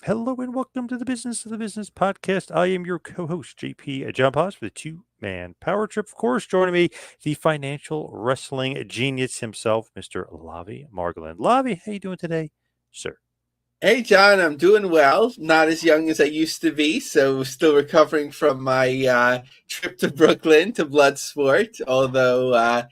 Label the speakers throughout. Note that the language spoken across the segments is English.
Speaker 1: Hello and welcome to the Business of the Business podcast. I am your co-host, JP John Paz, for the two-man power trip. Of course, joining me, the financial wrestling genius himself, Mr. Lavie Margolin. Lavie, how you doing today, sir?
Speaker 2: Hey, John, I'm doing well. Not as young as I used to be, so still recovering from my trip to Brooklyn to Bloodsport, although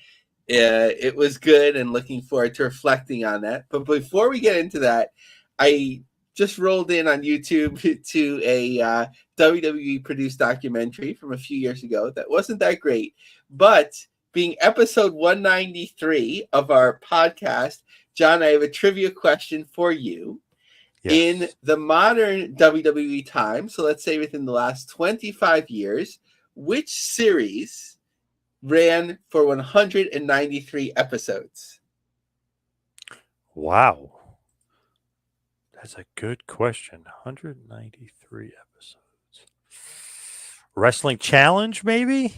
Speaker 2: it was good and looking forward to reflecting on that. But before we get into that, I just rolled in on YouTube to a WWE produced documentary from a few years ago that wasn't that great, but being episode 193 of our podcast, John, I have a trivia question for you. In
Speaker 1: Yes.
Speaker 2: the modern WWE time, so let's say within the last 25 years, which series ran for 193 episodes?
Speaker 1: Wow. That's a good question. 193 episodes. Wrestling Challenge, maybe?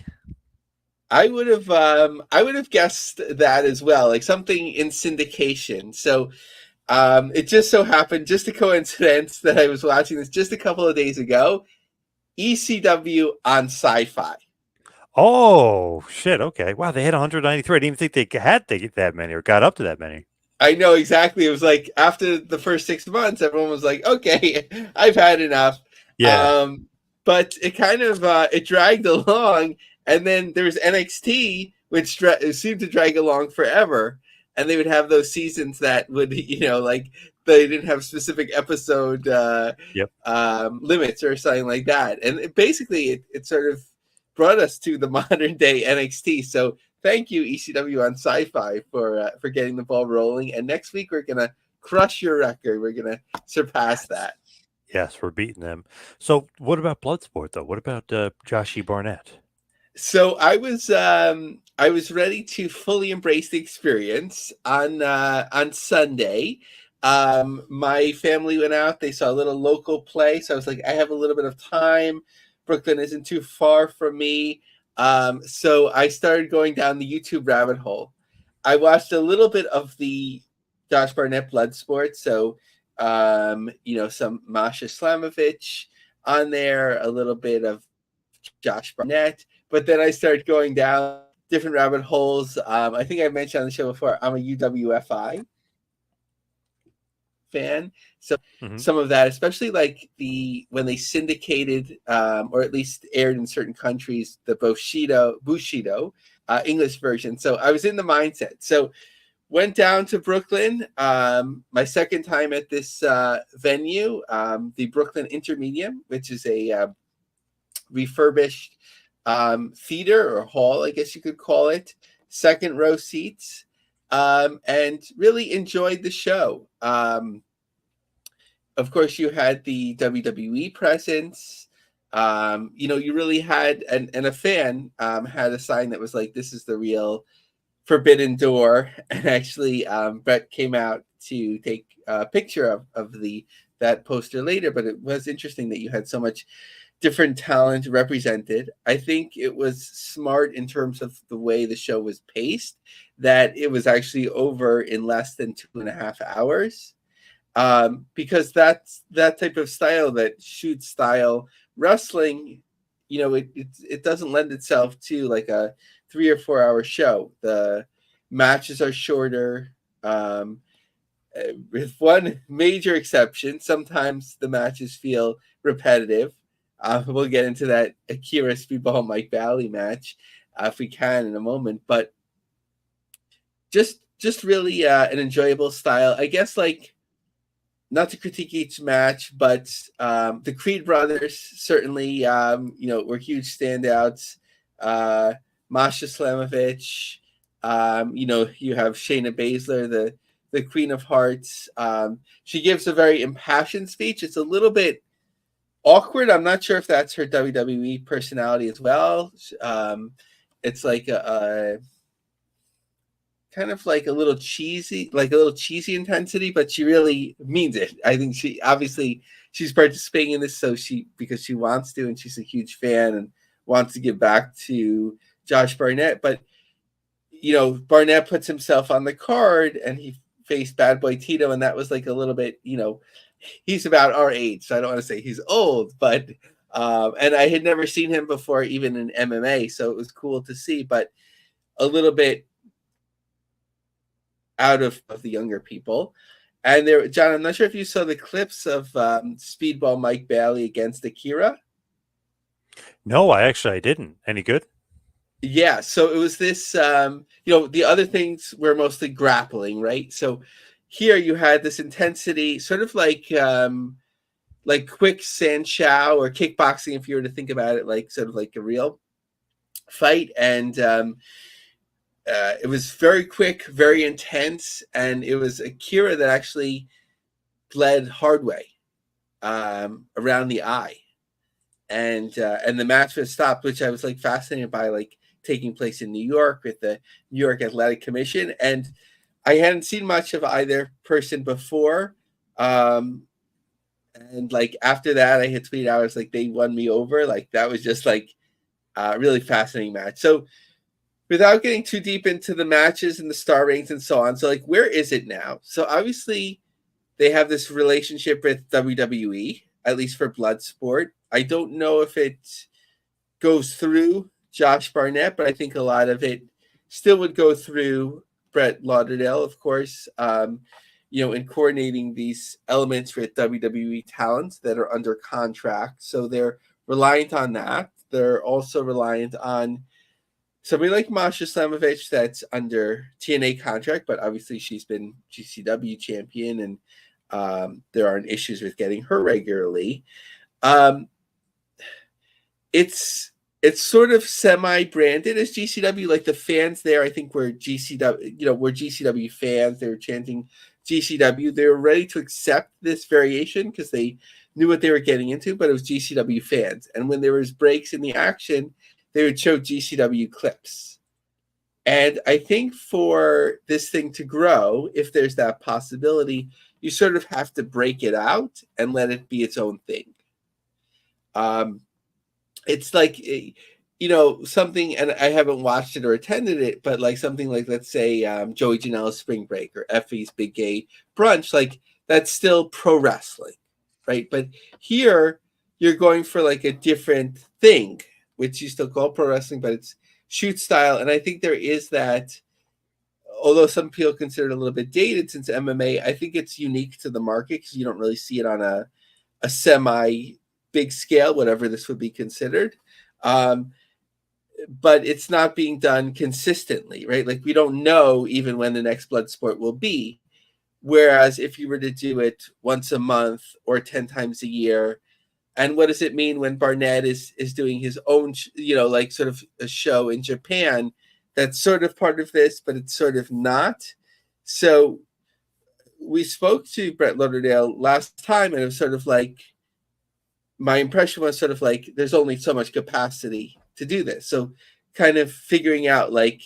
Speaker 2: I would have guessed that as well, like something in syndication. So it just so happened, just a coincidence, that I was watching this just a couple of days ago. ECW on Sci-Fi.
Speaker 1: Oh, shit. Okay. Wow, they had 193. I didn't even think they had to get that many or got up to that many.
Speaker 2: I know exactly. It was like after the first 6 months, everyone was like, "Okay, I've had enough."
Speaker 1: Yeah.
Speaker 2: Um, but it kind of it dragged along, and then there was NXT, which seemed to drag along forever. And they would have those seasons that would, like they didn't have specific episode
Speaker 1: Yep.
Speaker 2: limits or something like that. And it sort of brought us to the modern day NXT. So thank you, ECW on Sci-Fi, for getting the ball rolling. And next week we're gonna crush your record. We're gonna surpass that.
Speaker 1: Yes, we're beating them. So, what about Bloodsport, though? What about Joshy Barnett?
Speaker 2: So I was ready to fully embrace the experience on Sunday. My family went out. They saw a little local play, so I was like, I have a little bit of time. Brooklyn isn't too far from me, so I started going down the YouTube rabbit hole. I watched a little bit of the Josh Barnett Bloodsport, so some Masha Slamovich on there, a little bit of Josh Barnett. But then I started going down different rabbit holes. I think I mentioned on the show before, I'm a UWFI fan. So
Speaker 1: Hmm.
Speaker 2: some of that, especially like when they syndicated or at least aired in certain countries, the Bushido English version. So I was in the mindset. So went down to Brooklyn. My second time at this venue, the Brooklyn Intermedium, which is a refurbished theater or hall, I guess you could call it. Second row seats, and really enjoyed the show. Of course, you had the WWE presence. You really had, and a fan had a sign that was like, "This is the real Forbidden Door." And actually, Brett came out to take a picture of that poster later. But it was interesting that you had so much different talent represented. I think it was smart in terms of the way the show was paced, that it was actually over in less than 2.5 hours. Because that's that type of style, that shoot style wrestling, it doesn't lend itself to like a 3 or 4 hour show. The matches are shorter. With one major exception, sometimes the matches feel repetitive. We'll get into that Akira Speedball Mike Bailey match if we can in a moment, but just really an enjoyable style. I guess, like, not to critique each match, but the Creed brothers certainly were huge standouts. Masha Slamovich, you have Shayna Baszler, the Queen of Hearts. She gives a very impassioned speech. It's a little bit awkward. I'm not sure if that's her WWE personality as well. It's like a kind of like a little cheesy intensity, but she really means it. I think she's participating in this because she wants to, and she's a huge fan and wants to give back to Josh Barnett. But Barnett puts himself on the card, and he faced Bad Boy Tito, and that was like a little bit he's about our age, so I don't want to say he's old, but and I had never seen him before, even in MMA, so it was cool to see, but a little bit out of the younger people. And there, John, I'm not sure if you saw the clips of Speedball Mike Bailey against Akira.
Speaker 1: No, I didn't. Any good?
Speaker 2: Yeah, so it was this, the other things were mostly grappling, right? So here you had this intensity, sort of like quick Sanchow or kickboxing, if you were to think about it, like sort of like a real fight. And it was very quick, very intense, and it was Akira that actually bled hard way around the eye, and the match was stopped, which I was like fascinated by, like taking place in New York with the New York Athletic Commission, and I hadn't seen much of either person before. And like after that, I had tweeted out, I was like, they won me over. Like that was just like a really fascinating match. So without getting too deep into the matches and the star ratings and so on, so like where is it now? So obviously they have this relationship with WWE, at least for Bloodsport. I don't know if it goes through Josh Barnett, but I think a lot of it still would go through Brett Lauderdale, of course, in coordinating these elements with WWE talents that are under contract. So they're reliant on that. They're also reliant on somebody like Masha Slamovich that's under TNA contract, but obviously she's been GCW champion, and there aren't issues with getting her regularly. It's sort of semi-branded as GCW. Like the fans there, I think were GCW, were GCW fans. They were chanting GCW. They were ready to accept this variation because they knew what they were getting into, but it was GCW fans. And when there was breaks in the action, they would show GCW clips. And I think for this thing to grow, if there's that possibility, you sort of have to break it out and let it be its own thing. It's like, something, and I haven't watched it or attended it, but like something like, let's say, Joey Janela's Spring Break or Effie's Big Gay Brunch, like that's still pro wrestling, right? But here you're going for like a different thing, which you still call pro wrestling, but it's shoot style. And I think there is that, although some people consider it a little bit dated since MMA, I think it's unique to the market because you don't really see it on a semi big scale, whatever this would be considered. But it's not being done consistently, right? Like we don't know even when the next Bloodsport will be. Whereas if you were to do it once a month or 10 times a year, and what does it mean when Barnett is doing his own, like sort of a show in Japan that's sort of part of this, but it's sort of not. So we spoke to Brett Lauderdale last time, and it was sort of like, my impression was sort of like there's only so much capacity to do this. So kind of figuring out like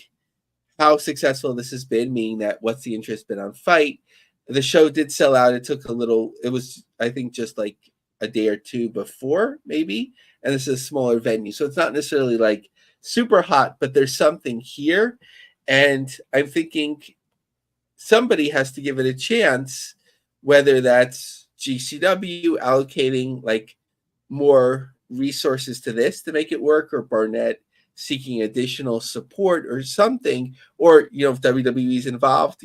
Speaker 2: how successful this has been, meaning that what's the interest been on Fight. The show did sell out. It took a little, it was, I think, just like a day or two before, maybe. And this is a smaller venue. So it's not necessarily like super hot, but there's something here. And I'm thinking somebody has to give it a chance, whether that's GCW allocating like more resources to this to make it work, or Barnett seeking additional support or something, or if WWE's involved.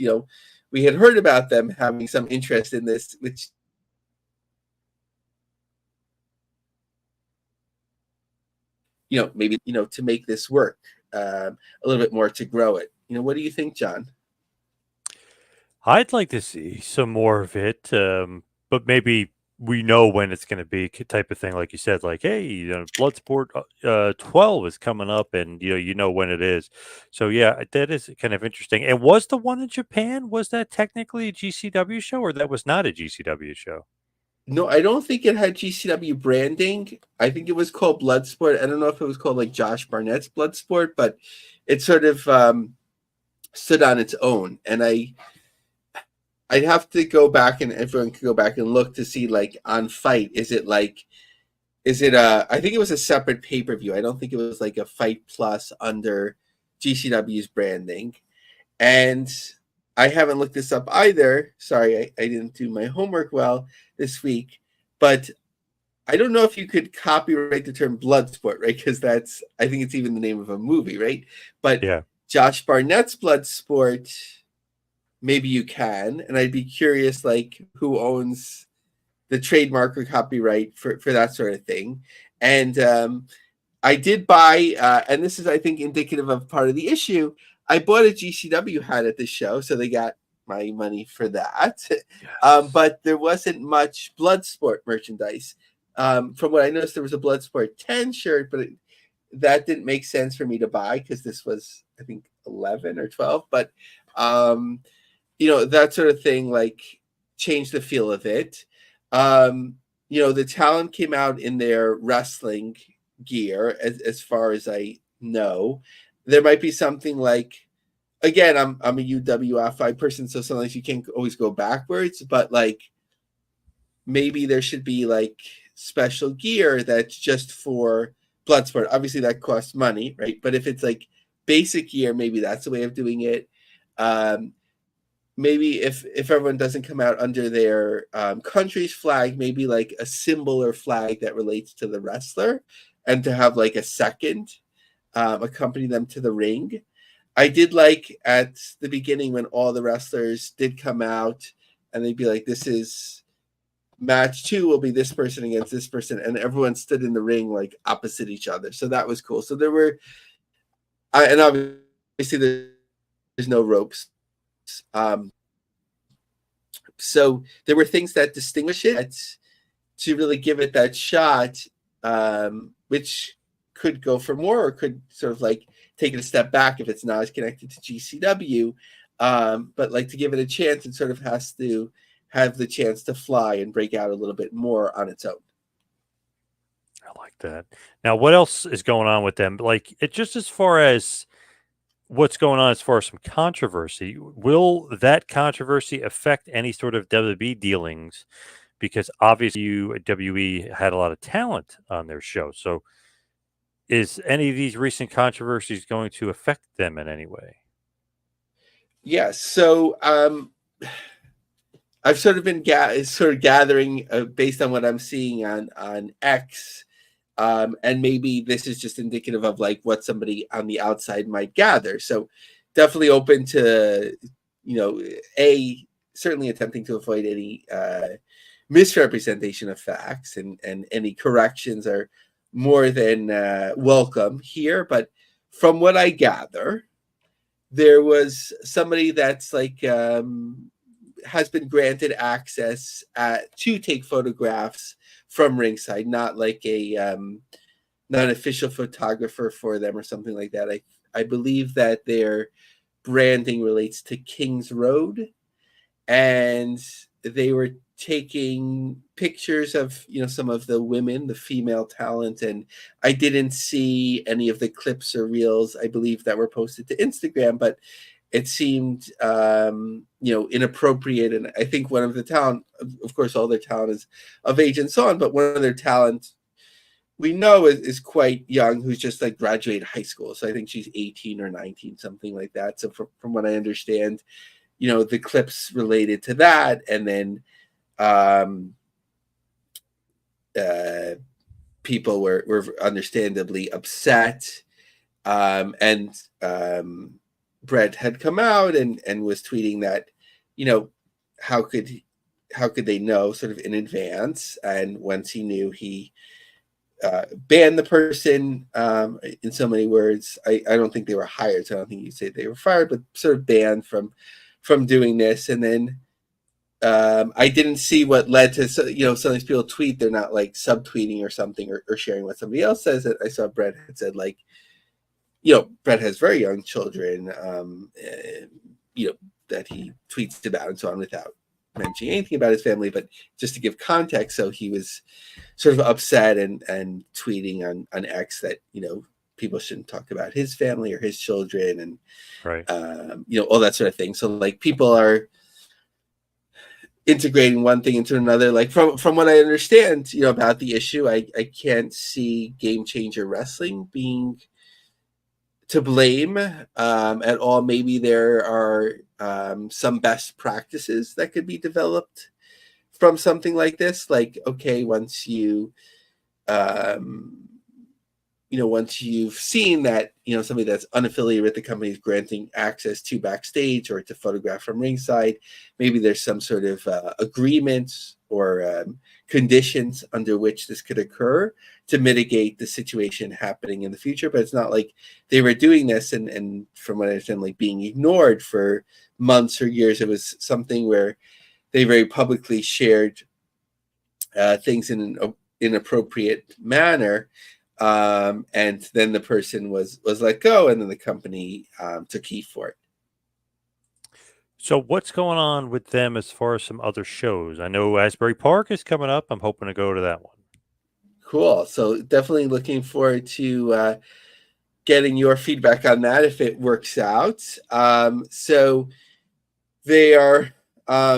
Speaker 2: We had heard about them having some interest in this, which maybe to make this work a little bit more, to grow it. What do you think, John?
Speaker 1: I'd like to see some more of it, but maybe we know when it's going to be, type of thing, like you said, like, hey, Bloodsport 12 is coming up, and when it is. So yeah, that is kind of interesting. And was the one in Japan, was that technically a GCW show, or that was not a GCW show?
Speaker 2: No, I don't think it had GCW branding. I think it was called Bloodsport. I don't know if it was called like Josh Barnett's Bloodsport, but it sort of stood on its own. And I'd have to go back, and everyone could go back and look to see, like, on Fight, I think it was a separate pay-per-view. I don't think it was like a Fight Plus under GCW's branding. And I haven't looked this up either. Sorry, I didn't do my homework well this week, but I don't know if you could copyright the term Bloodsport, right? Because I think it's even the name of a movie, right? But
Speaker 1: Yeah.
Speaker 2: Josh Barnett's Bloodsport, maybe you can. And I'd be curious, like, who owns the trademark or copyright for that sort of thing. And I did buy, and this is, I think, indicative of part of the issue. I bought a GCW hat at the show, so they got my money for that.
Speaker 1: Yes.
Speaker 2: But there wasn't much Bloodsport merchandise. From what I noticed, there was a Bloodsport 10 shirt, but that didn't make sense for me to buy because this was, I think, 11 or 12. But, that sort of thing, like, changed the feel of it. The talent came out in their wrestling gear, as far as I know. There might be something like, again, I'm a UWFI person, so sometimes you can't always go backwards, but like maybe there should be like special gear that's just for Bloodsport. Obviously that costs money, right? But if it's like basic gear, maybe that's the way of doing it. Maybe if everyone doesn't come out under their country's flag, maybe like a symbol or flag that relates to the wrestler, and to have like a second accompany them to the ring. I did like at the beginning when all the wrestlers did come out and they'd be like, this is match 2 will be this person against this person. And everyone stood in the ring like opposite each other. So that was cool. So there were, and obviously there's no ropes. So there were things that distinguish it to really give it that shot, which could go for more or could sort of like take it a step back if it's not as connected to GCW. But like to give it a chance, it sort of has to have the chance to fly and break out a little bit more on its own.
Speaker 1: I like that. Now, what else is going on with them? Like, it just as far as what's going on as far as some controversy, will that controversy affect any sort of WWE dealings? Because obviously, WWE had a lot of talent on their show. So, is any of these recent controversies going to affect them in any way?
Speaker 2: Yes. So I've sort of been gathering based on what I'm seeing on X, and maybe this is just indicative of like what somebody on the outside might gather. So definitely open to certainly attempting to avoid any misrepresentation of facts, and any corrections are more than welcome here. But from what I gather, there was somebody that's like has been granted access to take photographs from ringside, not like a not an official photographer for them or something like that. I believe that their branding relates to Kings Road, and they were taking pictures of some of the women, the female talent, and I didn't see any of the clips or reels, I believe, that were posted to Instagram, but it seemed inappropriate. And I think one of the talent, of course all their talent is of age and so on, but one of their talent we know is quite young, who's just like graduated high school. So I think she's 18 or 19, something like that. So from what I understand, the clips related to that, and then people were understandably upset, and Brett had come out and was tweeting that how could they know sort of in advance, and once he knew, he banned the person, in so many words. I don't think they were hired, so I don't think you say they were fired, but sort of banned from doing this. And then I didn't see what led to some of these people tweet. They're not like subtweeting or something, or sharing what somebody else says. I saw Brett had said like, Brett has very young children, that he tweets about and so on, without mentioning anything about his family, but just to give context. So he was sort of upset and tweeting on X that people shouldn't talk about his family or his children, and
Speaker 1: Right.
Speaker 2: all that sort of thing. So like people are integrating one thing into another. Like from what I understand about the issue, I can't see Game Changer Wrestling being to blame at all. Maybe there are some best practices that could be developed from something like this. Like, okay, once um, once you've seen that, somebody that's unaffiliated with the company is granting access to backstage or to photograph from ringside, maybe there's some sort of agreements or conditions under which this could occur to mitigate the situation happening in the future. But it's not like they were doing this and from what I understand, like being ignored for months or years. It was something where they very publicly shared things in an inappropriate manner. And then the person was let go, and then the company took heed for it.
Speaker 1: So what's going on with them as far as some other shows? I know Asbury Park is coming up. I'm hoping to go to that one.
Speaker 2: Cool. So definitely looking forward to getting your feedback on that if it works out. So they are.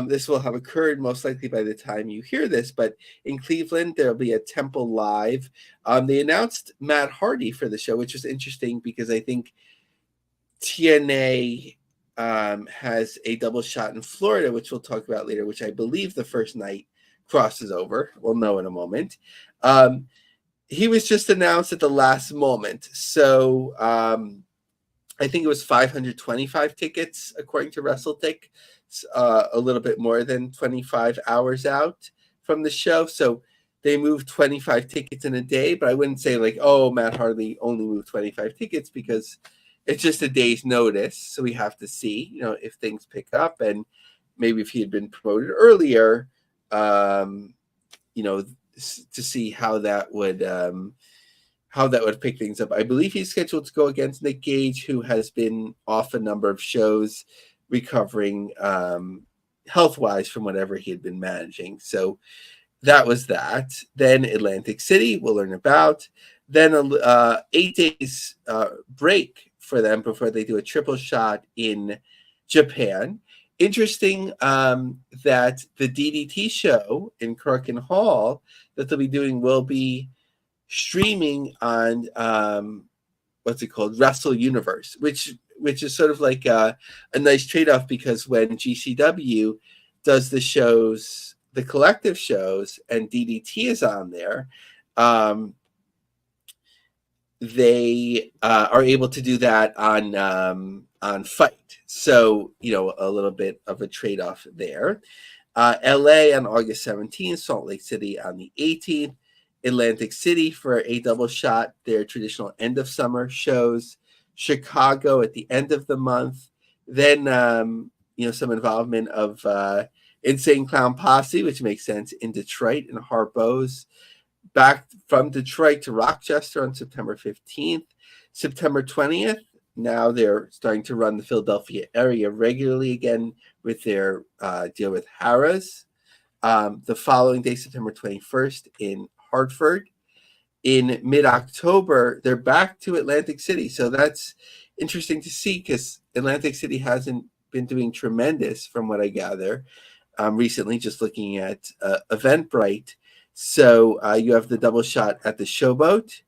Speaker 2: This will have occurred most likely by the time you hear this, but in Cleveland, there'll be a Temple Live. They announced Matt Hardy for the show, which was interesting because I think TNA has a double shot in Florida, which we'll talk about later, which I believe the first night crosses over. We'll know in a moment. He was just announced at the last moment. So I think it was 525 tickets, according to WrestleTick, a little bit more than 25 hours out from the show. So they moved 25 tickets in a day, but I wouldn't say like, oh, Matt Hardy only moved 25 tickets because it's just a day's notice. So we have to see, if things pick up and maybe if he had been promoted earlier, to see how that would pick things up. I believe he's scheduled to go against Nick Gage, who has been off a number of shows, recovering health-wise from whatever he had been managing. So that was that. Then Atlantic City, we'll learn about. Then 8 days break for them before they do a triple shot in Japan. Interesting that the DDT show in Croken Hall that they'll be doing will be streaming on what's it called, Wrestle Universe, which is sort of like a nice trade-off, because when GCW does the shows, the collective shows, and DDT is on there, they are able to do that on Fight. So a little bit of a trade-off there. LA on August 17th, Salt Lake City on the 18th, Atlantic City for a double shot, their traditional end of summer shows, Chicago at the end of the month, then some involvement of Insane Clown Posse, which makes sense, in Detroit and Harpo's, back from Detroit to Rochester on September 15th. September 20th, now they're starting to run the Philadelphia area regularly again with their deal with Harrah's. The following day, September 21st, in Hartford. In mid-October, they're back to Atlantic City. So that's interesting to see, because Atlantic City hasn't been doing tremendous from what I gather recently, just looking at Eventbrite. So you have the double shot at the Showboat.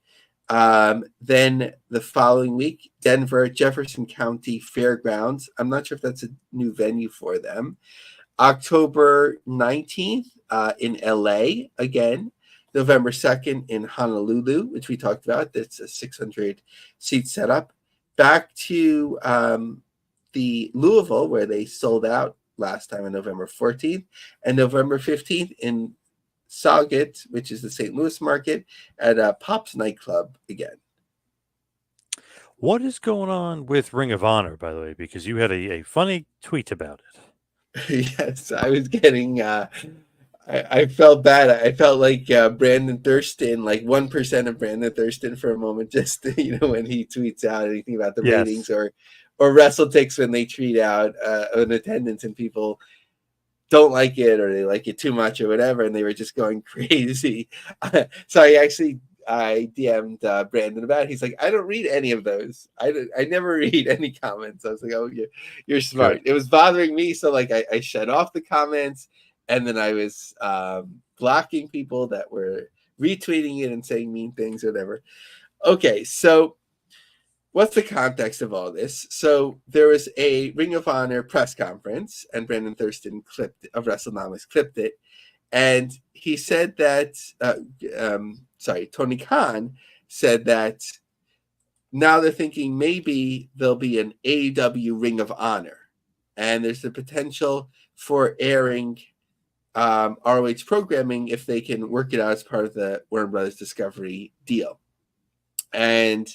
Speaker 2: Then the following week, Denver, Jefferson County Fairgrounds. I'm not sure if that's a new venue for them. October 19th in LA again. November 2nd in Honolulu, which we talked about. That's a 600 seat setup. Back to the Louisville, where they sold out last time on November 14th. And November 15th in Sauget, which is the St. Louis market, at Pop's nightclub again.
Speaker 1: What is going on with Ring of Honor, by the way? Because you had a funny tweet about
Speaker 2: it. Yes, I was getting... I felt bad. I felt like Brandon Thurston, like 1% of Brandon Thurston for a moment, just when he tweets out anything about the ratings, or WrestleTix when they tweet out an attendance and people don't like it or they like it too much or whatever, and they were just going crazy. So I DM'd Brandon about it. He's like, I don't read any of those. I never read any comments. I was like, oh, you're smart. Good. It was bothering me, so like I shut off the comments, and then I was blocking people that were retweeting it and saying mean things or whatever. Okay, so what's the context of all this? So there was a Ring of Honor press conference, and Brandon Thurston of WrestleNomics clipped it, and he said that Tony Khan said that now they're thinking maybe there'll be an AEW Ring of Honor, and there's the potential for airing ROH programming if they can work it out as part of the Warner Brothers Discovery deal. And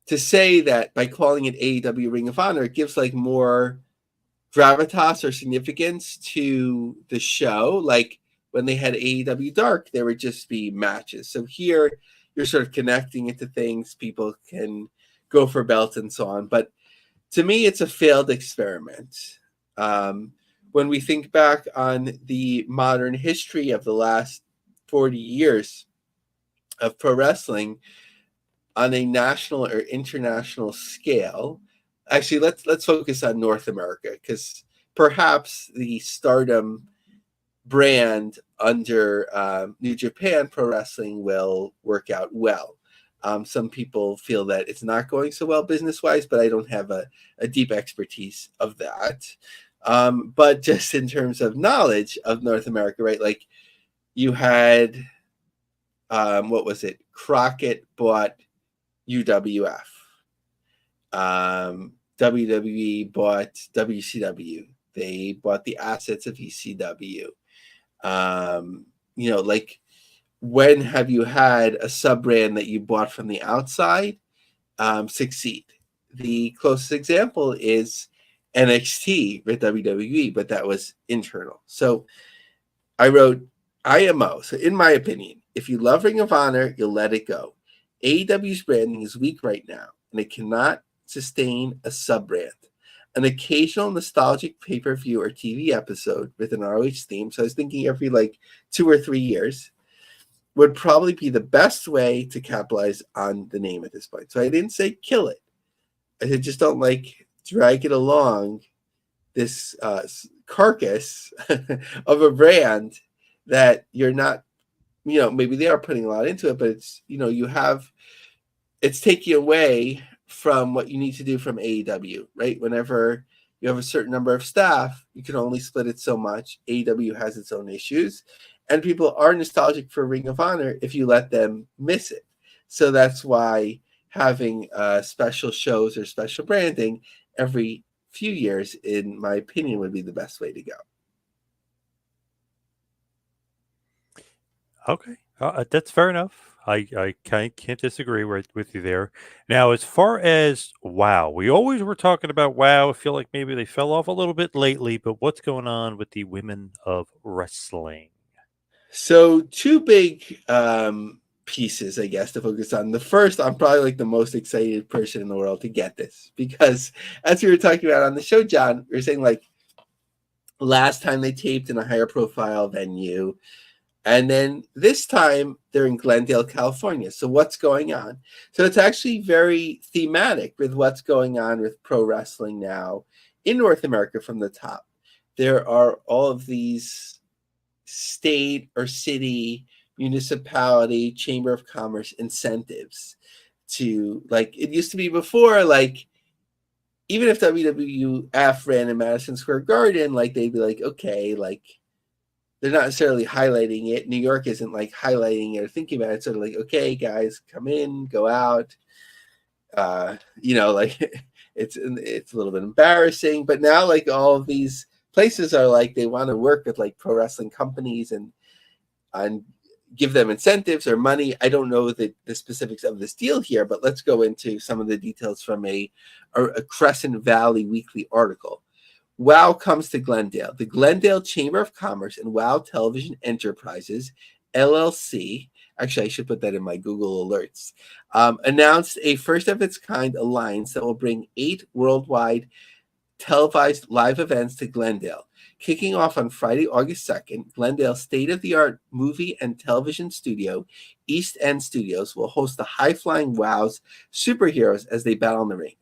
Speaker 2: to say that by calling it AEW Ring of Honor, it gives like more gravitas or significance to the show. Like when they had AEW Dark, there would just be matches. So here you're sort of connecting it to things. People can go for belts and so on. But to me, it's a failed experiment. When we think back on the modern history of the last 40 years of pro wrestling on a national or international scale, actually, let's focus on North America, because perhaps the Stardom brand under New Japan Pro Wrestling will work out well. Some people feel that it's not going so well business-wise, but I don't have a deep expertise of that. But just in terms of knowledge of North America, right? Like you had, what was it? Crockett bought UWF. WWE bought WCW. They bought the assets of ECW. Like when have you had a sub-brand that you bought from the outside succeed? The closest example is NXT with WWE, but that was internal. So I wrote IMO. So in my opinion, if you love Ring of Honor, you'll let it go. AEW's branding is weak right now, and it cannot sustain a sub-brand. An occasional nostalgic pay-per-view or TV episode with an ROH theme, so I was thinking every like 2 or 3 years, would probably be the best way to capitalize on the name at this point. So I didn't say kill it. I said just don't like drag it along this carcass of a brand that you're not, maybe they are putting a lot into it, but it's, it's taking away from what you need to do from AEW, right? Whenever you have a certain number of staff, you can only split it so much. AEW has its own issues, and people are nostalgic for Ring of Honor if you let them miss it. So that's why having special shows or special branding every few years, in my opinion, would be the best way to go.
Speaker 1: Okay, that's fair enough. I can't disagree with you there. Now, as far as WoW, we always were talking about WoW. I feel like maybe they fell off a little bit lately, but what's going on with the women of wrestling?
Speaker 2: So 2 big pieces, I guess, to focus on. The first, I'm probably like the most excited person in the world to get this, because as we were talking about on the show, John, we were saying like last time they taped in a higher profile venue, and then this time they're in Glendale, California. So what's going on? So it's actually very thematic with what's going on with pro wrestling now in North America from the top. There are all of these state or city, municipality, chamber of commerce incentives to, like, it used to be before, like, even if WWF ran in Madison Square Garden, like, they'd be like, okay, like, they're not necessarily highlighting it. New York isn't like highlighting it or thinking about it. Sort of like, okay, guys, come in, go out. Like it's a little bit embarrassing. But now, like, all of these places are like, they want to work with like pro wrestling companies and give them incentives or money. I don't know the specifics of this deal here, but let's go into some of the details from a Crescent Valley Weekly article. WOW comes to Glendale. The Glendale Chamber of Commerce and WOW Television Enterprises, LLC, actually, I should put that in my Google alerts, announced a first-of-its-kind alliance that will bring 8 worldwide televised live events to Glendale. Kicking off on Friday, August 2nd, Glendale's state-of-the-art movie and television studio, East End Studios, will host the high-flying WOW's superheroes as they battle in the ring.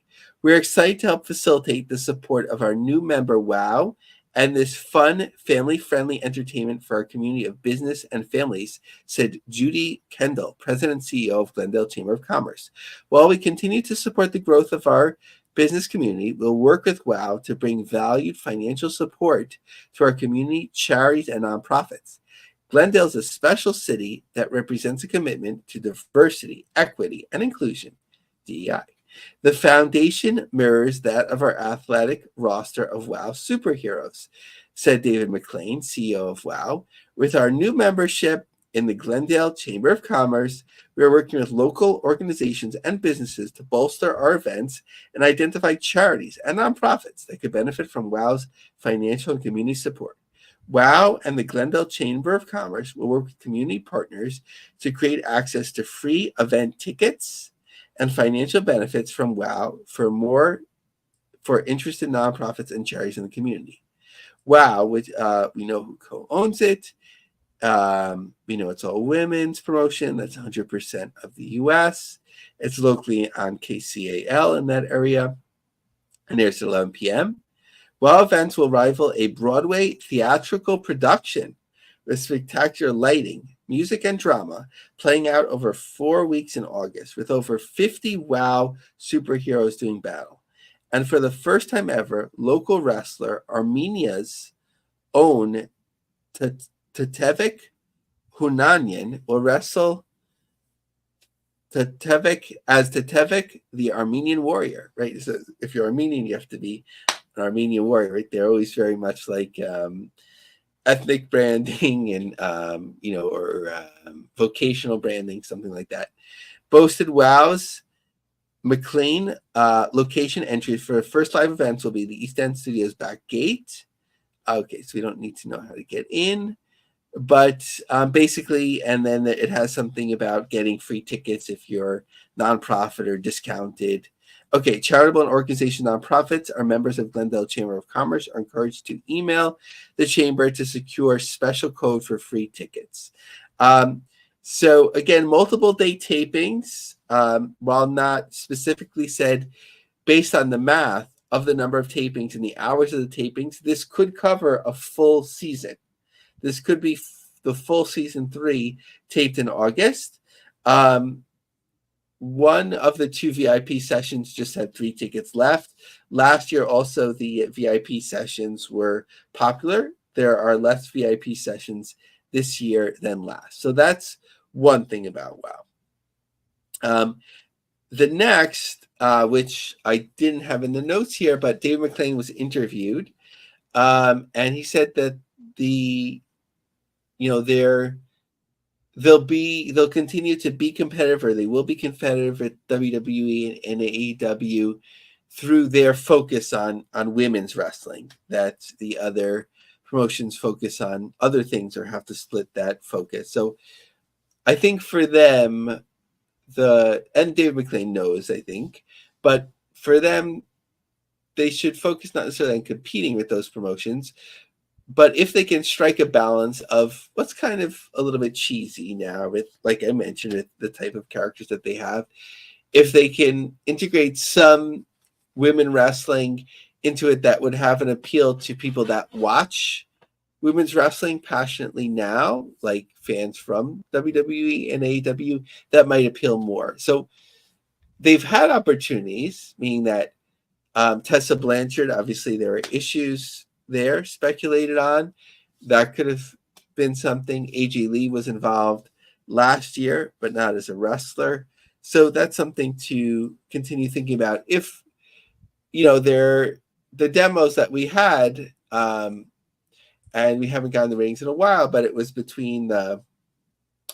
Speaker 2: We're excited to help facilitate the support of our new member, WOW, and this fun, family-friendly entertainment for our community of business and families, said Judy Kendall, President and CEO of Glendale Chamber of Commerce. While we continue to support the growth of our business community, we'll work with WOW to bring valued financial support to our community, charities, and nonprofits. Glendale is a special city that represents a commitment to diversity, equity, and inclusion, DEI. The foundation mirrors that of our athletic roster of WOW superheroes, said David McLean, CEO of WOW. With our new membership in the Glendale Chamber of Commerce, we are working with local organizations and businesses to bolster our events and identify charities and nonprofits that could benefit from WOW's financial and community support. WOW and the Glendale Chamber of Commerce will work with community partners to create access to free event tickets and financial benefits from WOW for interested nonprofits and charities in the community. WOW, which we know who co-owns it. We know it's all women's promotion. That's 100% of the U.S. It's locally on KCAL in that area, and there's at 11 p.m. WOW events will rival a Broadway theatrical production with spectacular lighting, music, and drama playing out over 4 weeks in August, with over 50 WOW superheroes doing battle. And for the first time ever, local wrestler Armenia's own Tetevik Hunanyan will wrestle Tetevik, the Armenian warrior, right? So if you're Armenian, you have to be an Armenian warrior, right? They're always very much like ethnic branding and vocational branding, something like that. Boasted WOW's McLean location entries for first live events will be the East End Studios back gate. Okay, so we don't need to know how to get in, but basically, and then it has something about getting free tickets if you're nonprofit or discounted. Okay, charitable and organization nonprofits are members of Glendale Chamber of Commerce are encouraged to email the chamber to secure special code for free tickets. So again, multiple day tapings, while not specifically said based on the math of the number of tapings and the hours of the tapings, this could cover a full season. This could be the full season 3 taped in August. One of the 2 VIP sessions just had 3 tickets left. Last year, also, the VIP sessions were popular. There are less VIP sessions this year than last. So that's one thing about WOW. The next, which I didn't have in the notes here, but Dave McLean was interviewed, and he said that they'll continue to be competitive, or they will be competitive at WWE and AEW through their focus on women's wrestling. That the other promotions focus on other things or have to split that focus. So I think for them, and Dave McLean knows, I think, but for them, they should focus not necessarily on competing with those promotions, but if they can strike a balance of what's kind of a little bit cheesy now with, like I mentioned, with the type of characters that they have, if they can integrate some women wrestling into it that would have an appeal to people that watch women's wrestling passionately now, like fans from WWE and AEW, that might appeal more. So they've had opportunities, meaning that Tessa Blanchard, obviously there are issues there speculated on. That could have been something. AJ Lee was involved last year, but not as a wrestler. So that's something to continue thinking about. If, the demos that we had, and we haven't gotten the ratings in a while, but it was between the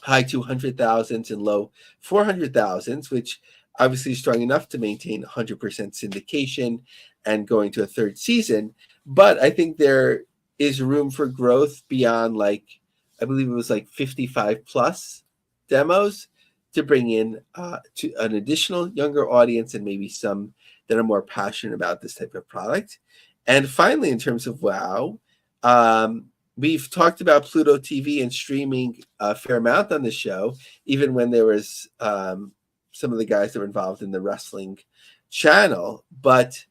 Speaker 2: high 200,000s and low 400,000s, which obviously is strong enough to maintain 100% syndication and going to a third season. But I think there is room for growth beyond, I believe it was 55 plus demos to bring in to an additional younger audience and maybe some that are more passionate about this type of product. And finally, in terms of WOW, we've talked about Pluto TV and streaming a fair amount on the show, even when there was some of the guys that were involved in the wrestling channel. But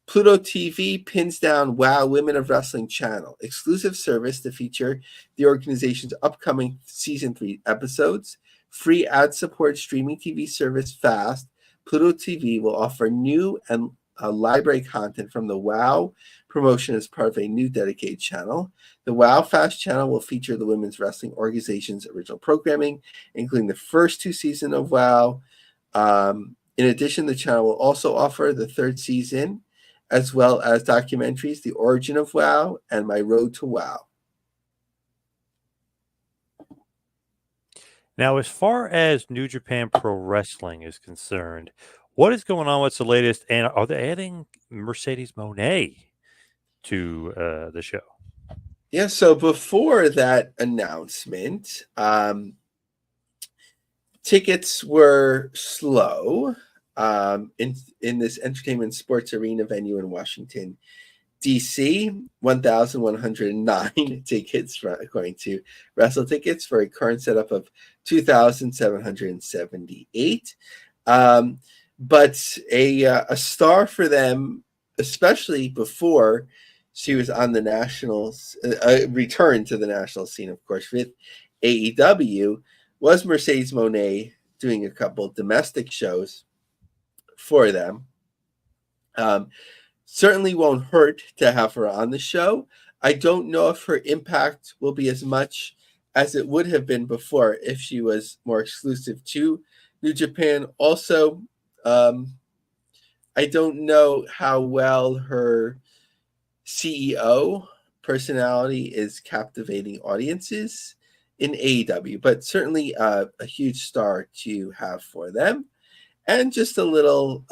Speaker 2: Pluto TV pins down WOW Women of Wrestling channel, exclusive service to feature the organization's upcoming season 3 episodes. Free ad support streaming TV service Fast. Pluto TV will offer new and library content from the WOW promotion as part of a new dedicated channel. The WOW Fast channel will feature the Women's Wrestling Organization's original programming, including the first 2 seasons of WOW. In addition, the channel will also offer the 3rd season, as well as documentaries, The Origin of WOW and My Road to WOW.
Speaker 1: Now, as far as New Japan Pro Wrestling is concerned, what is going on? What's the latest? And are they adding Mercedes Moné to the show?
Speaker 2: Yeah, so before that announcement, tickets were slow in this entertainment sports arena venue in Washington, D.C. 1,109 tickets, according to Wrestle Tickets, for a current setup of 2,778. But a star for them, especially before she was on the nationals, returned to the national scene, of course, with AEW, was Mercedes Moné, doing a couple domestic shows for them. Certainly won't hurt to have her on the show. I don't know if her impact will be as much as it would have been before if she was more exclusive to New Japan. Also, I don't know how well her CEO personality is captivating audiences in AEW, but certainly a huge star to have for them. And just a little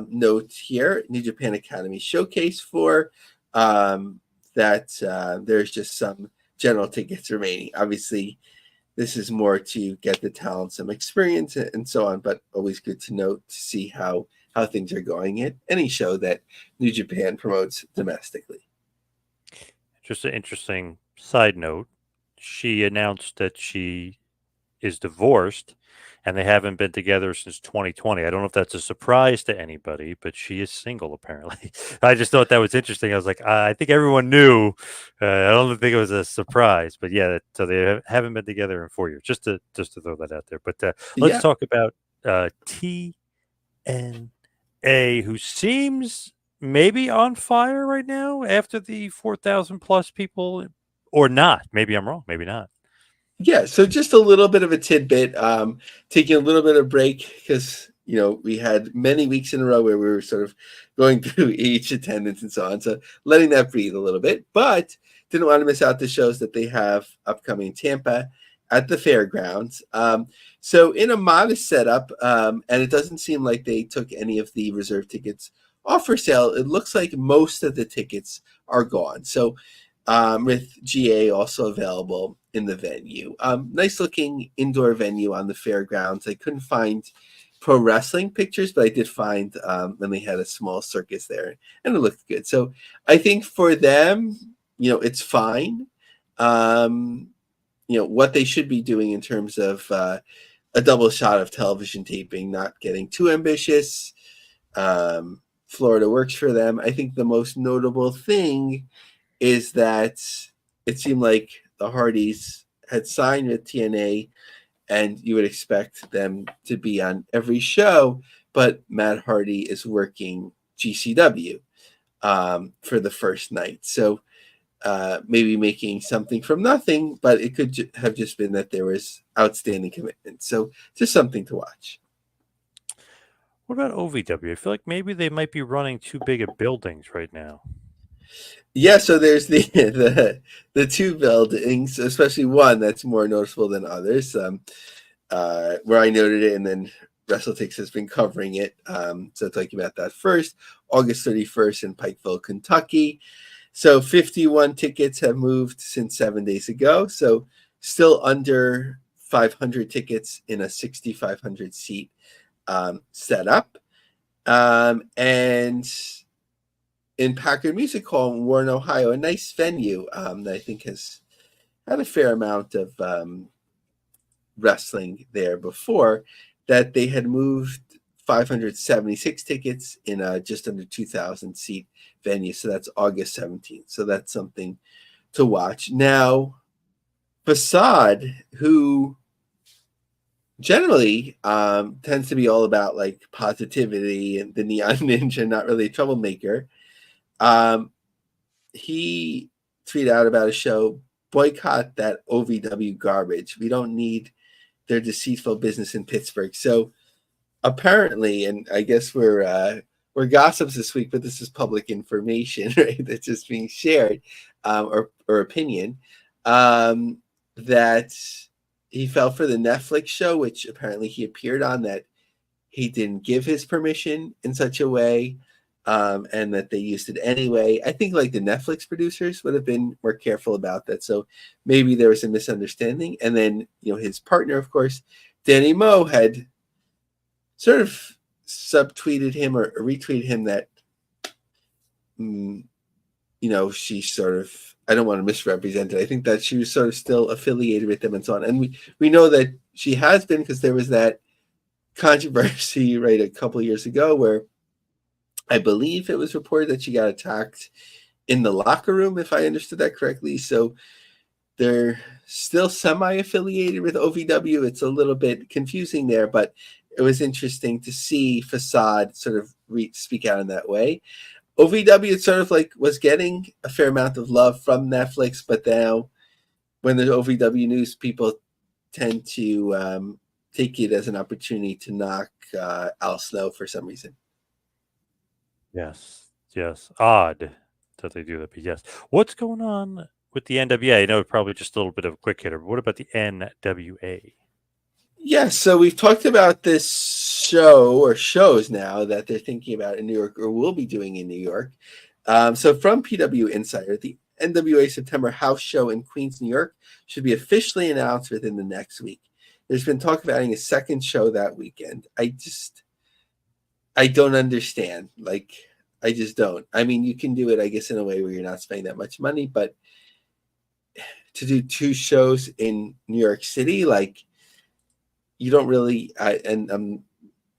Speaker 2: note here, New Japan Academy Showcase for that there's just some general tickets remaining. Obviously, this is more to get the talent some experience and so on, but always good to note to see how things are going at any show that New Japan promotes domestically.
Speaker 1: Just an interesting side note. She announced that she is divorced and they haven't been together since 2020. I don't know if that's a surprise to anybody, but she is single apparently. I just thought that was interesting. I was like, I think everyone knew. I don't think it was a surprise, but yeah, so they haven't been together in 4 years. Just to throw that out there. But let's talk about TNA, who seems maybe on fire right now after the 4,000 plus people, or not. Maybe I'm wrong. Maybe not.
Speaker 2: Yeah, so just a little bit of a tidbit, taking a little bit of break because, we had many weeks in a row where we were sort of going through each attendance and so on. So letting that breathe a little bit, but didn't want to miss out the shows that they have upcoming in Tampa at the fairgrounds. So in a modest setup, and it doesn't seem like they took any of the reserve tickets off for sale. It looks like most of the tickets are gone. So with GA also available in the venue. Nice looking indoor venue on the fairgrounds. I couldn't find pro wrestling pictures, but I did find when they had a small circus there, and it looked good. So I think for them, it's fine. What they should be doing in terms of a double shot of television taping, not getting too ambitious. Florida works for them. I think the most notable thing is that it seemed like the Hardys had signed with TNA, and you would expect them to be on every show, but Matt Hardy is working GCW for the first night. So maybe making something from nothing, but it could have just been that there was outstanding commitment. So just something to watch.
Speaker 1: What about OVW? I feel like maybe they might be running too big of buildings right now.
Speaker 2: Yeah, so there's the 2 buildings, especially one that's more noticeable than others, where I noted it, and then WrestleTix has been covering it. So talking about that first, August 31st in Pikeville, Kentucky. So 51 tickets have moved since 7 days ago. So still under 500 tickets in a 6,500 seat setup. And in Packard Music Hall in Warren, Ohio, a nice venue that I think has had a fair amount of wrestling there before, that they had moved 576 tickets in a just under 2,000 seat venue. So that's August 17th. So that's something to watch. Now, Facade, who generally tends to be all about like positivity and the Neon Ninja, not really a troublemaker. He tweeted out about a show, boycott that OVW garbage. We don't need their deceitful business in Pittsburgh. So apparently, and I guess we're gossips this week, but this is public information, right? That's just being shared, or opinion, that he fell for the Netflix show, which apparently he appeared on, that he didn't give his permission in such a way, and that they used it anyway. I think like the Netflix producers would have been more careful about that. So maybe there was a misunderstanding. And then, his partner, of course, Danny Moe, had sort of subtweeted him or retweeted him that, she sort of, I don't want to misrepresent it. I think that she was sort of still affiliated with them and so on. And we know that she has been, because there was that controversy, right, a couple of years ago where I believe it was reported that she got attacked in the locker room, if I understood that correctly. So they're still semi-affiliated with OVW. It's a little bit confusing there, but it was interesting to see Facade sort of speak out in that way. OVW sort of like was getting a fair amount of love from Netflix, but now when there's OVW news, people tend to take it as an opportunity to knock Al Snow for some reason.
Speaker 1: Yes. Odd that they do that, but yes. What's going on with the NWA? I know it's probably just a little bit of a quick hitter, but what about the NWA?
Speaker 2: Yeah, so we've talked about this show or shows now that they're thinking about in New York, or will be doing in New York. So from PW Insider, the NWA September house show in Queens, New York should be officially announced within the next week. There's been talk of adding a second show that weekend. I don't understand. Like, I just don't. I mean, you can do it, I guess, in a way where you're not spending that much money, but to do two shows in New York City, like, you don't really, and I'm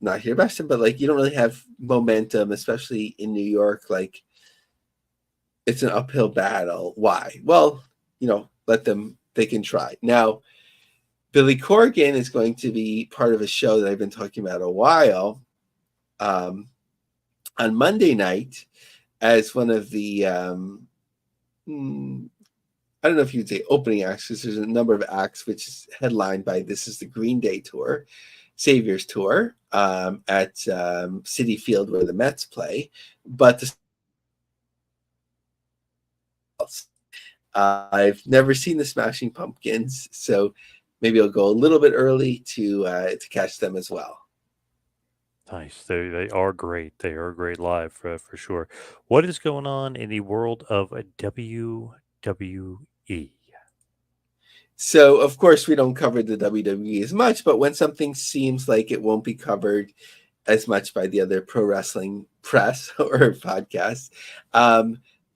Speaker 2: not here bashing, but like, you don't really have momentum, especially in New York. Like, it's an uphill battle. Why? Well, let them, they can try. Now, Billy Corgan is going to be part of a show that I've been talking about a while, on Monday night, as one of the, I don't know if you'd say opening acts, because there's a number of acts which is headlined by, this is the Green Day tour, Saviors tour, at Citi Field where the Mets play. But I've never seen the Smashing Pumpkins, so maybe I'll go a little bit early to catch them as well.
Speaker 1: Nice. They are great. They are great live for sure. What is going on in the world of WWE?
Speaker 2: So, of course, we don't cover the WWE as much, but when something seems like it won't be covered as much by the other pro wrestling press or podcasts, I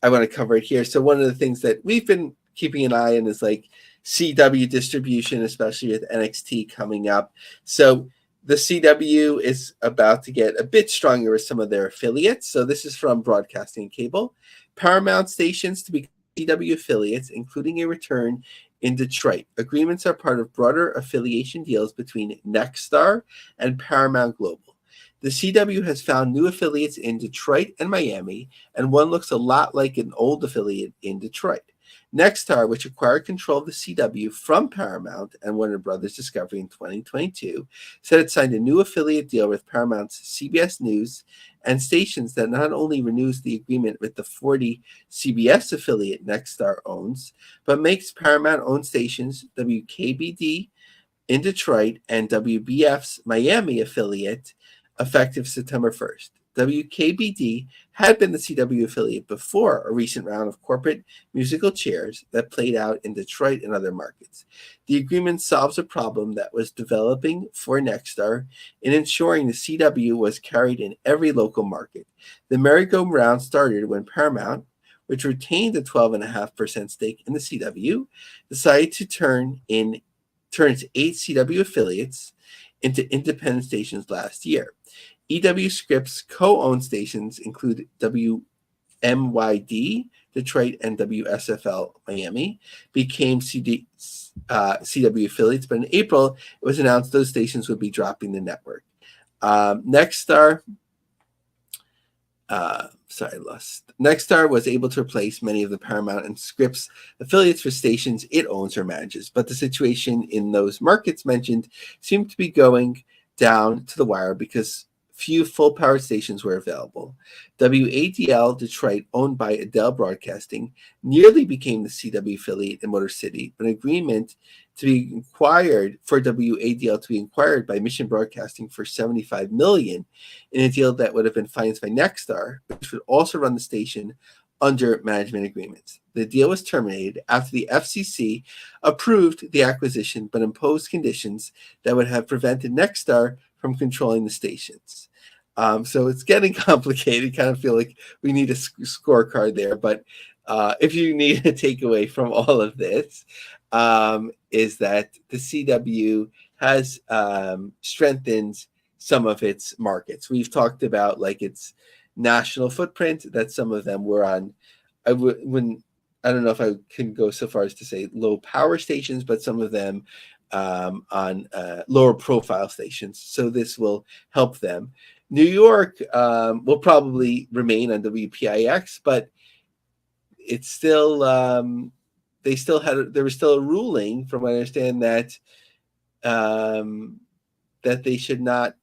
Speaker 2: want to cover it here. So one of the things that we've been keeping an eye on is like CW distribution, especially with NXT coming up. So the CW is about to get a bit stronger with some of their affiliates. So this is from Broadcasting Cable. Paramount stations to be CW affiliates, including a return in Detroit. Agreements are part of broader affiliation deals between Nexstar and Paramount Global. The CW has found new affiliates in Detroit and Miami, and one looks a lot like an old affiliate in Detroit. Nexstar, which acquired control of the CW from Paramount and Warner Brothers Discovery in 2022, said it signed a new affiliate deal with Paramount's CBS News and stations that not only renews the agreement with the 40 CBS affiliate Nexstar owns, but makes Paramount-owned stations WKBD in Detroit and WBF's Miami affiliate effective September 1st. WKBD had been the CW affiliate before a recent round of corporate musical chairs that played out in Detroit and other markets. The agreement solves a problem that was developing for Nexstar in ensuring the CW was carried in every local market. The merry-go-round started when Paramount, which retained a 12.5% stake in the CW, decided to turn its 8 CW affiliates into independent stations last year. EW Scripps co-owned stations include WMYD Detroit and WSFL Miami became CW affiliates, but in April it was announced those stations would be dropping the network. Nexstar was able to replace many of the Paramount and Scripps affiliates for stations it owns or manages, but the situation in those markets mentioned seemed to be going down to the wire because few full-power stations were available. WADL Detroit, owned by Adele Broadcasting, nearly became the CW affiliate in Motor City, but an agreement to be acquired for WADL to be acquired by Mission Broadcasting for $75 million in a deal that would have been financed by Nexstar, which would also run the station under management agreements. The deal was terminated after the FCC approved the acquisition but imposed conditions that would have prevented Nexstar from controlling the stations. So it's getting complicated. Kind of feel like we need a scorecard there. But if you need a takeaway from all of this, is that the CW has strengthened some of its markets. We've talked about like its national footprint, that some of them were on, I don't know if I can go so far as to say low power stations, but some of them on lower profile stations. So this will help them. New York will probably remain on WPIX, but it's still there was still a ruling, from what I understand, that that they should not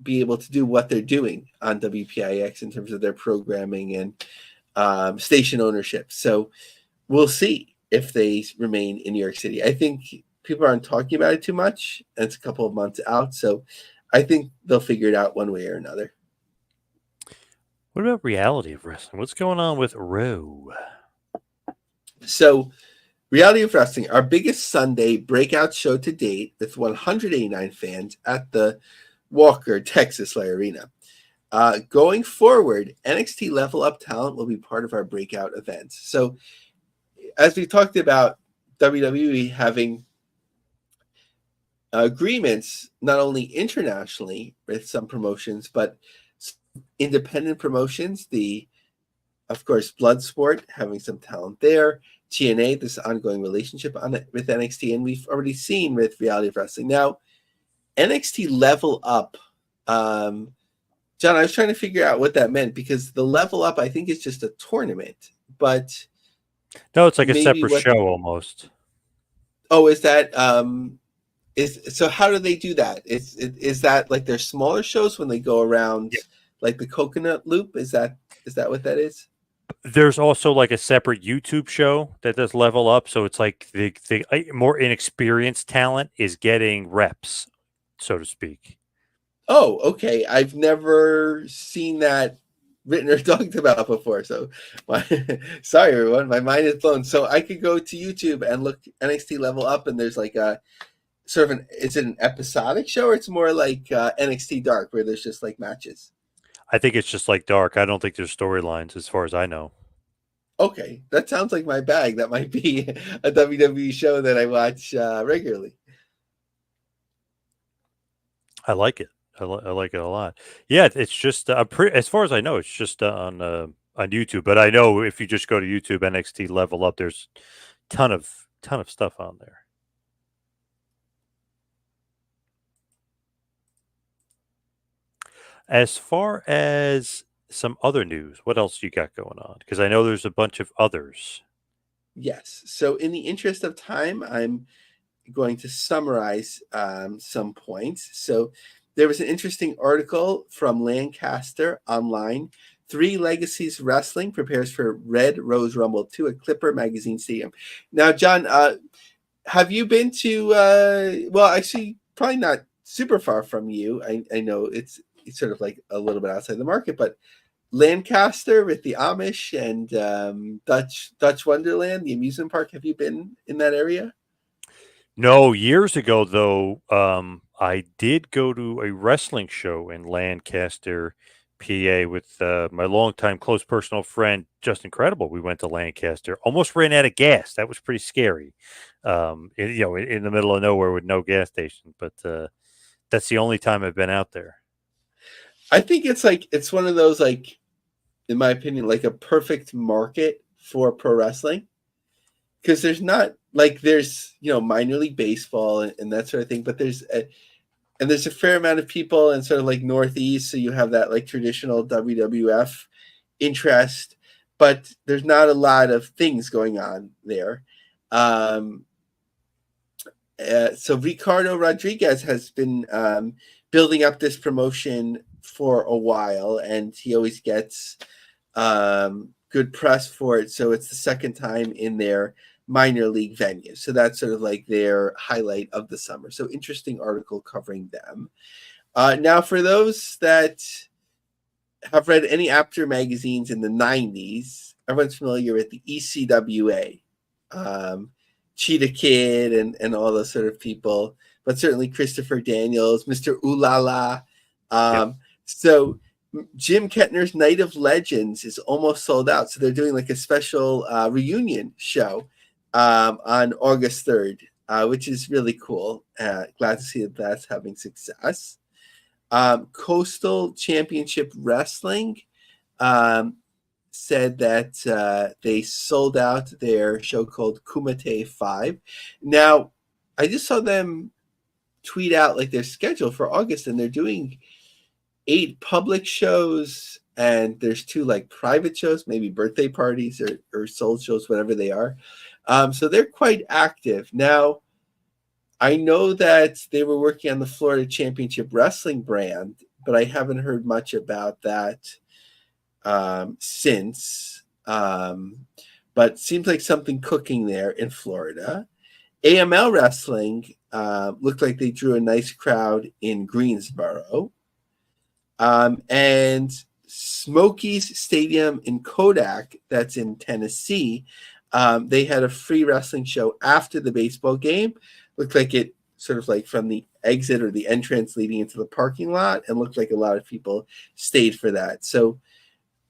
Speaker 2: be able to do what they're doing on WPIX in terms of their programming and station ownership. So we'll see if they remain in New York City. I think people aren't talking about it too much, and it's a couple of months out. So I think they'll figure it out one way or another.
Speaker 1: What about reality of wrestling? What's going on with Raw?
Speaker 2: So Reality of Wrestling, our biggest Sunday breakout show to date with 189 fans at the Walker, Texas Arena. Going forward, NXT Level Up talent will be part of our breakout events. So as we talked about, WWE having agreements not only internationally with some promotions, but independent promotions. Of course, Bloodsport having some talent there. TNA, this ongoing relationship with NXT, and we've already seen with Reality of Wrestling. Now, NXT Level Up, John, I was trying to figure out what that meant, because the Level Up, I think, is just a tournament, but
Speaker 1: no, it's like a separate show almost.
Speaker 2: Oh, is that so? How do they do that? Is that like their smaller shows when they go around, like the Coconut Loop? Is that what that is?
Speaker 1: There's also like a separate YouTube show that does Level Up. So it's like the more inexperienced talent is getting reps, so to speak.
Speaker 2: Oh, okay. I've never seen that written or talked about before. So sorry, everyone. My mind is blown. So I could go to YouTube and look NXT Level Up, and there's like a sort of is it an episodic show, or it's more like NXT Dark, where there's just like matches?
Speaker 1: I think it's just like Dark. I don't think there's storylines as far as I know.
Speaker 2: Okay, that sounds like my bag. That might be a WWE show that I watch regularly.
Speaker 1: I like it. I like it a lot. Yeah, it's just as far as I know, it's just on YouTube. But I know if you just go to YouTube NXT Level Up, there's ton of stuff on there. As far as some other news, what else you got going on? Because I know there's a bunch of others.
Speaker 2: Yes. So in the interest of time, I'm going to summarize some points. So there was an interesting article from Lancaster Online. 3 Legacies Wrestling prepares for Red Rose Rumble 2 at Clipper Magazine Stadium. Now, John, have you been to, well, actually, probably not super far from you. I know it's sort of like a little bit outside the market, but Lancaster with the Amish and Dutch Wonderland, the amusement park. Have you been in that area?
Speaker 1: No, years ago though, I did go to a wrestling show in Lancaster, PA, with my longtime close personal friend Justin Credible. We went to Lancaster, almost ran out of gas. That was pretty scary. In the middle of nowhere with no gas station. But that's the only time I've been out there.
Speaker 2: I think it's one of those, like, in my opinion, like a perfect market for pro wrestling, because there's not like there's minor league baseball and that sort of thing, but there's a fair amount of people in sort of like Northeast, so you have that like traditional WWF interest, but there's not a lot of things going on there. Um, so Ricardo Rodriguez has been building up this promotion for a while, and he always gets good press for it. So it's the second time in their minor league venue. So that's sort of like their highlight of the summer. So interesting article covering them. Now, for those that have read any Apter magazines in the 90s, everyone's familiar with the ECWA, Cheetah Kid, and all those sort of people, but certainly Christopher Daniels, Mr. Ooh La La.
Speaker 1: Yep.
Speaker 2: So Jim Kettner's Night of Legends is almost sold out. So they're doing like a special reunion show on August 3rd, which is really cool. Glad to see that that's having success. Coastal Championship Wrestling said that they sold out their show called Kumite 5. Now, I just saw them tweet out like their schedule for August, and they're doing 8 public shows, and there's 2 like private shows, maybe birthday parties or soul shows, whatever they are. So they're quite active. Now, I know that they were working on the Florida Championship Wrestling brand, but I haven't heard much about that since. But seems like something cooking there in Florida. AML Wrestling looked like they drew a nice crowd in Greensboro. And Smokies Stadium in Kodak, that's in Tennessee, they had a free wrestling show after the baseball game. Looked like it sort of like from the exit or the entrance leading into the parking lot, and looked like a lot of people stayed for that. So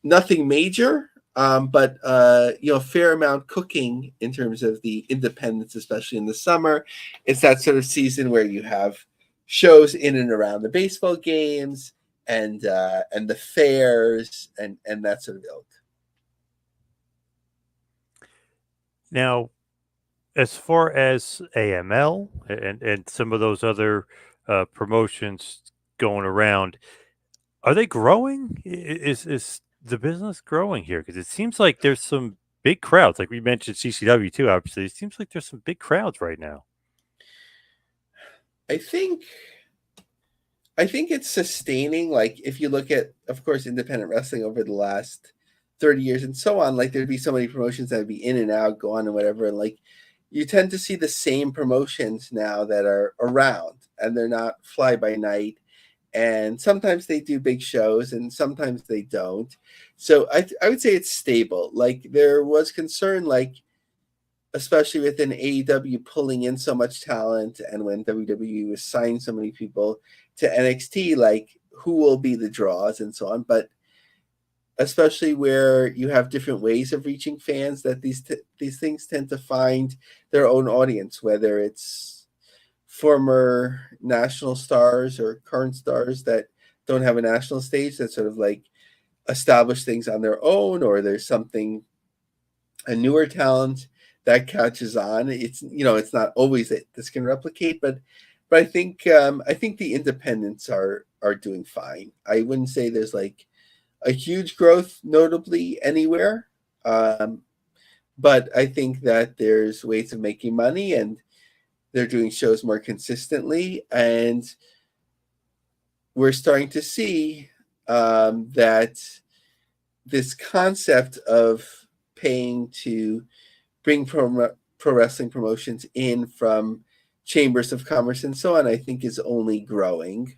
Speaker 2: nothing major, but a fair amount cooking in terms of the independents, especially in the summer. It's that sort of season where you have shows in and around the baseball games and the fairs and that sort of ilk.
Speaker 1: Now, as far as AML and some of those other promotions going around, are they growing? Is the business growing here? Because it seems like there's some big crowds. Like we mentioned CCW too, obviously. It seems like there's some big crowds right now.
Speaker 2: I think it's sustaining. Like if you look at, of course, independent wrestling over the last 30 years and so on, like there'd be so many promotions that would be in and out, go on and whatever. And like you tend to see the same promotions now that are around, and they're not fly by night. And sometimes they do big shows and sometimes they don't. So I would say it's stable. Like there was concern, like especially within AEW pulling in so much talent, and when WWE was signing so many people to NXT, like who will be the draws and so on. But especially where you have different ways of reaching fans, that these things tend to find their own audience, whether it's former national stars or current stars that don't have a national stage that sort of like establish things on their own, or there's something, a newer talent that catches on. It's not always that this can replicate, but I think the independents are doing fine. I wouldn't say there's like a huge growth notably anywhere, but I think that there's ways of making money, and they're doing shows more consistently, and we're starting to see that this concept of paying to bring pro wrestling promotions in from chambers of commerce and so on, I think is only growing.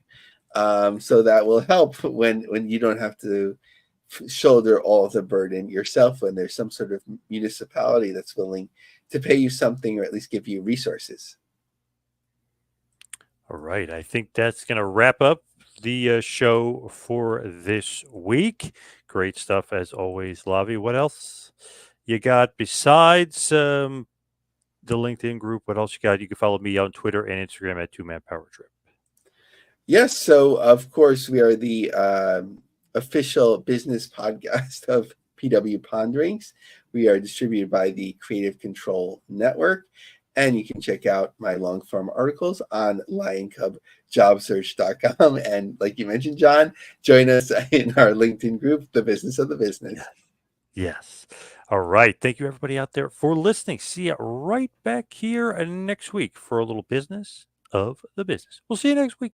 Speaker 2: So that will help when you don't have to shoulder all the burden yourself, when there's some sort of municipality that's willing to pay you something, or at least give you resources.
Speaker 1: All right. I think that's going to wrap up the show for this week. Great stuff as always, Lavie. What else you got besides the LinkedIn group? What else you got? You can follow me on Twitter and Instagram at 2 Man Power Trip.
Speaker 2: Yes, so of course we are the official business podcast of PW Ponderings. We are distributed by the Creative Control Network, and you can check out my long form articles on lioncubjobsearch.com. And like you mentioned, John, join us in our LinkedIn group, The Business of the Business.
Speaker 1: Yes. All right. Thank you, everybody out there, for listening. See you right back here next week for a little business of the business. We'll see you next week.